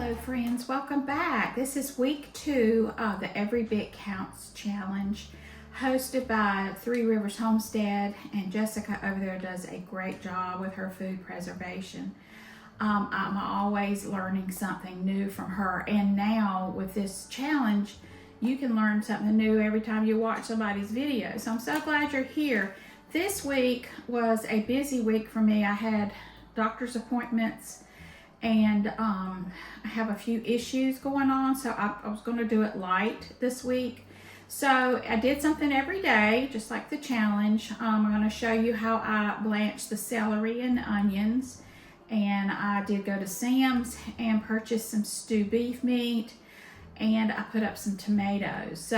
Hello friends, welcome back. This is week 2 of the Every Bit Counts Challenge, hosted by Three Rivers Homestead, and Jessica over there does a great job with her food preservation. I'm always learning something new from her, and now with this challenge you can learn something new every time you watch somebody's video. So I'm so glad you're here. This week was a busy week for me. I had doctor's appointments and I have a few issues going on, so I was going to do it light this week. So I did something every day, just like the challenge. I'm going to show you how I blanch the celery and onions, and I did go to Sam's and purchase some stewed beef meat, and I put up some tomatoes.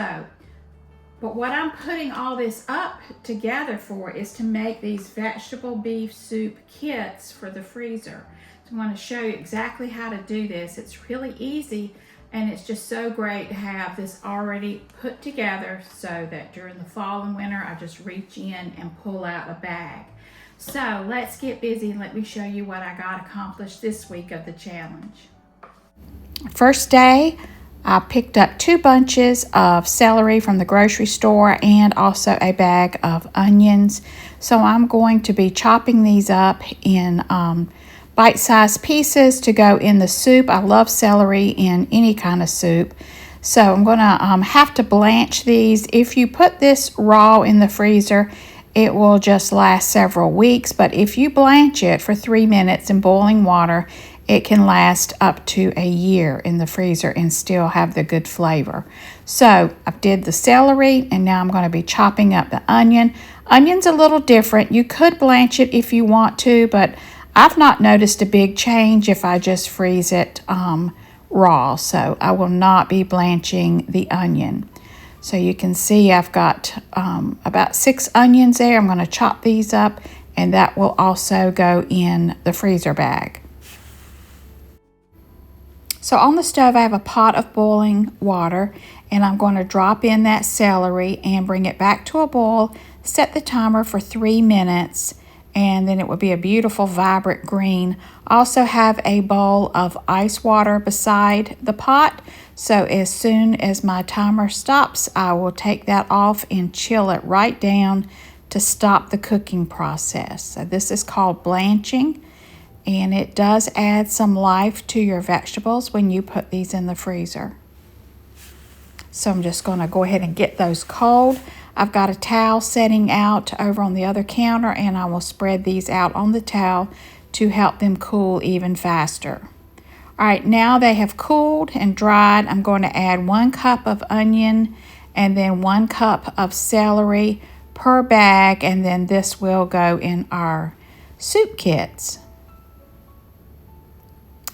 But what I'm putting all this up together for is to make these vegetable beef soup kits for the freezer. I want to show you exactly how to do this. It's really easy, and it's just so great to have this already put together so that during the fall and winter I just reach in and pull out a bag. So let's get busy and let me show you what I got accomplished this week of the challenge. First day, I picked up 2 bunches of celery from the grocery store and also a bag of onions. So I'm going to be chopping these up in bite-sized pieces to go in the soup. I love celery in any kind of soup. So I'm going to have to blanch these. If you put this raw in the freezer, it will just last several weeks. But if you blanch it for 3 minutes in boiling water, it can last up to a year in the freezer and still have the good flavor. So I did the celery, and now I'm going to be chopping up the onion. Onion's a little different. You could blanch it if you want to, but I've not noticed a big change if I just freeze it raw, so I will not be blanching the onion. So you can see I've got about 6 onions there. I'm going to chop these up, and that will also go in the freezer bag. So on the stove I have a pot of boiling water, and I'm going to drop in that celery and bring it back to a boil, set the timer for 3 minutes, and then it will be a beautiful vibrant green. Also have a bowl of ice water beside the pot, so as soon as my timer stops, I will take that off and chill it right down to stop the cooking process. So this is called blanching, and it does add some life to your vegetables when you put these in the freezer. So I'm just going to go ahead and get those cold. I've got a towel setting out over on the other counter, and I will spread these out on the towel to help them cool even faster. All right, now they have cooled and dried. I'm going to add 1 cup of onion and then 1 cup of celery per bag, and then this will go in our soup kits.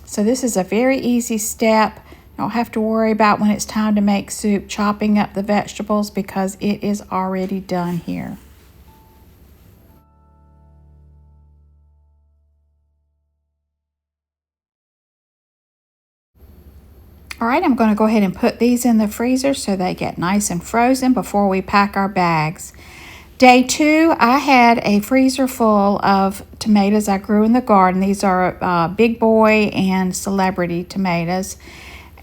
So this is a very easy step. You don't have to worry about when it's time to make soup chopping up the vegetables because it is already done here. All right, I'm going to go ahead and put these in the freezer so they get nice and frozen before we pack our bags. Day 2, I had a freezer full of tomatoes I grew in the garden. These are Big Boy and Celebrity tomatoes.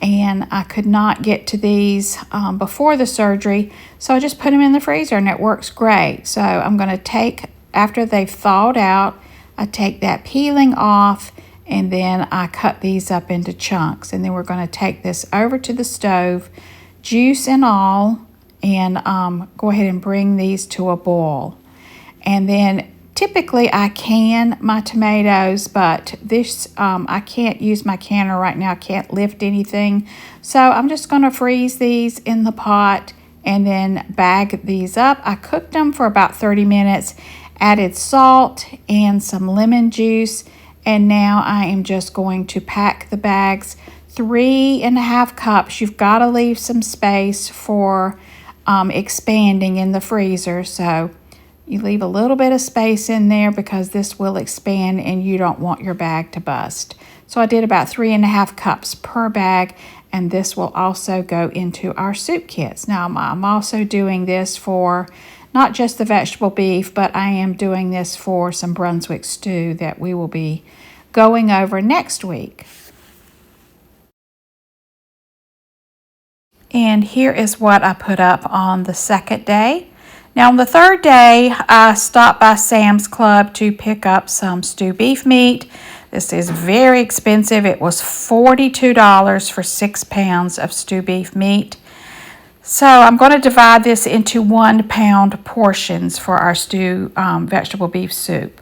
And I could not get to these before the surgery, so I just put them in the freezer, and it works great. So I'm going to take, after they've thawed out, I take that peeling off, and then I cut these up into chunks. And then we're going to take this over to the stove, juice and all, and go ahead and bring these to a boil. And then typically I can my tomatoes, but this I can't use my canner right now. I can't lift anything. So I'm just going to freeze these in the pot and then bag these up. I cooked them for about 30 minutes, added salt and some lemon juice, and now I am just going to pack the bags. 3.5 cups. You've got to leave some space for expanding in the freezer, so you leave a little bit of space in there because this will expand and you don't want your bag to bust. So I did about 3.5 cups per bag, and this will also go into our soup kits. Now I'm also doing this for not just the vegetable beef, but I am doing this for some Brunswick stew that we will be going over next week. And here is what I put up on the second day. Now on the third day, I stopped by Sam's Club to pick up some stew beef meat. This is very expensive. It was $42 for 6 pounds of stew beef meat. So I'm going to divide this into 1 pound portions for our stew vegetable beef soup.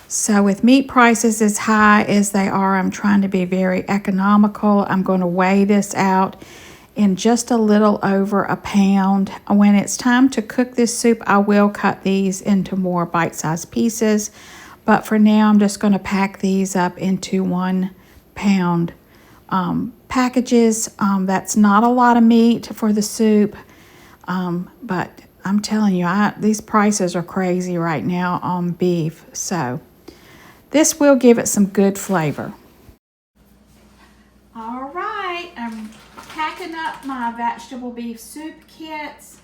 So with meat prices as high as they are, I'm trying to be very economical. I'm going to weigh this out in just a little over a pound. When it's time to cook this soup, I will cut these into more bite-sized pieces. But for now, I'm just going to pack these up into 1 pound packages. That's not a lot of meat for the soup. But I'm telling you, these prices are crazy right now on beef. So this will give it some good flavor. All right, I'm packing up my vegetable beef soup kits.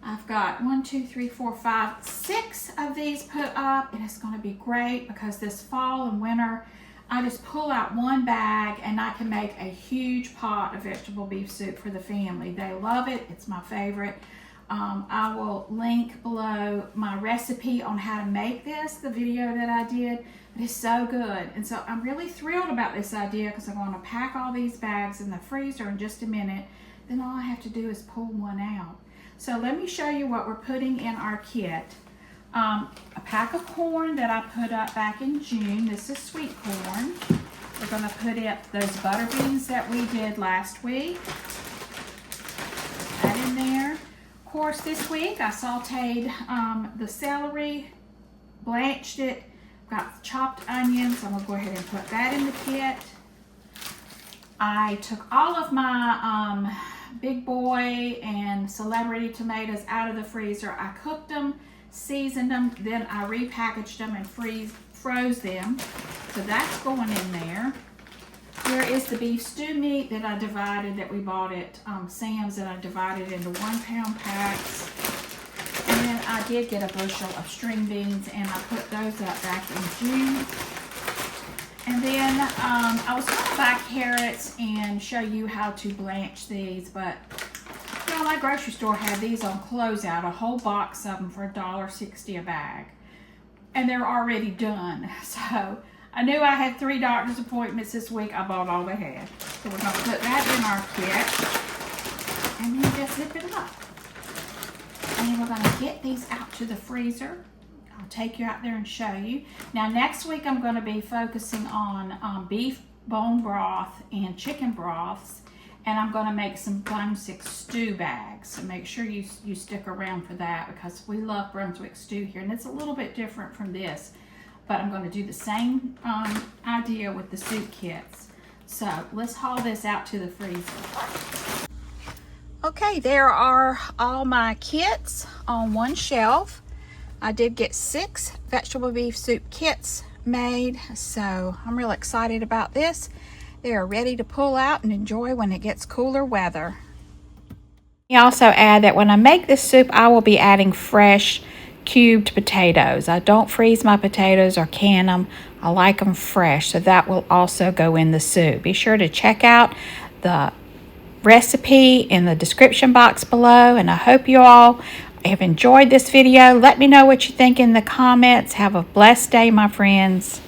I've got 6 of these put up, and it's going to be great because this fall and winter, I just pull out one bag and I can make a huge pot of vegetable beef soup for the family. They love it. It's my favorite. I will link below my recipe on how to make this, the video that I did. But it's so good. And so I'm really thrilled about this idea because I'm going to pack all these bags in the freezer in just a minute. Then all I have to do is pull one out. So let me show you what we're putting in our kit. A pack of corn that I put up back in June. This is sweet corn. We're going to put up those butter beans that we did last week. That in there. Of course, this week I sauteed the celery, blanched it, got chopped onions. I'm going to go ahead and put that in the kit. I took all of my big boy and celebrity tomatoes out of the freezer. I cooked them, seasoned them, then I repackaged them and froze them. So that's going in there. Here is the beef stew meat that I divided, that we bought at Sam's, that I divided into 1 pound packs. And then I did get a bushel of string beans, and I put those up back in June. And then I was going to buy carrots and show you how to blanch these, but you know, my grocery store had these on closeout, a whole box of them for $1.60 a bag. And they're already done. So I knew I had 3 doctor's appointments this week. I bought all they had. So we're going to put that in our kit. And then just zip it up. And then we're going to get these out to the freezer. I'll take you out there and show you. Now next week I'm going to be focusing on beef bone broth and chicken broths. And I'm going to make some Brunswick stew bags. So make sure you stick around for that, because we love Brunswick stew here. And it's a little bit different from this. But I'm going to do the same idea with the soup kits. So let's haul this out to the freezer. Okay, there are all my kits on one shelf. I did get 6 vegetable beef soup kits made, so I'm real excited about this. They are ready to pull out and enjoy when it gets cooler weather. I also add that when I make this soup, I will be adding fresh cubed potatoes. I don't freeze my potatoes or can them. I like them fresh, so that will also go in the soup. Be sure to check out the recipe in the description box below, and I hope you all have enjoyed this video. Let me know what you think in the comments. Have a blessed day, my friends.